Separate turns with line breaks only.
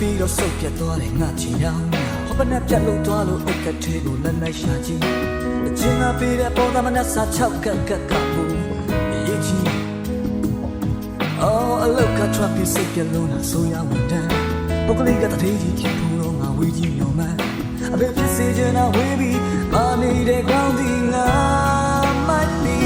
ပြီးတော့ဆုတ်ပြတ်သွားတယ်ငါချင်ရောက်ဟောပနဲ့ပြတ်လို့သွားလို့အိတ်ကထဲကိုလက်လိုက်ရှာကြည့်အချင်းကပေးတဲ့ပေါ်သားမနဲ့စာ6ကမှုရေးချင်အော်အလောက်ကထွက်ပြီးစိတ်ပြလုံးတာဆိုရဝန်တန်းပုဂ္ဂလိကတထေးကြီးဖြစ်ဖို့တော့ငါဝေးကြီးမျောမှန်းအဖေဖြစ်စေချင်တာဝေးပြီးမာနေတဲ့ကောင်းဒီငါမိုက်နီ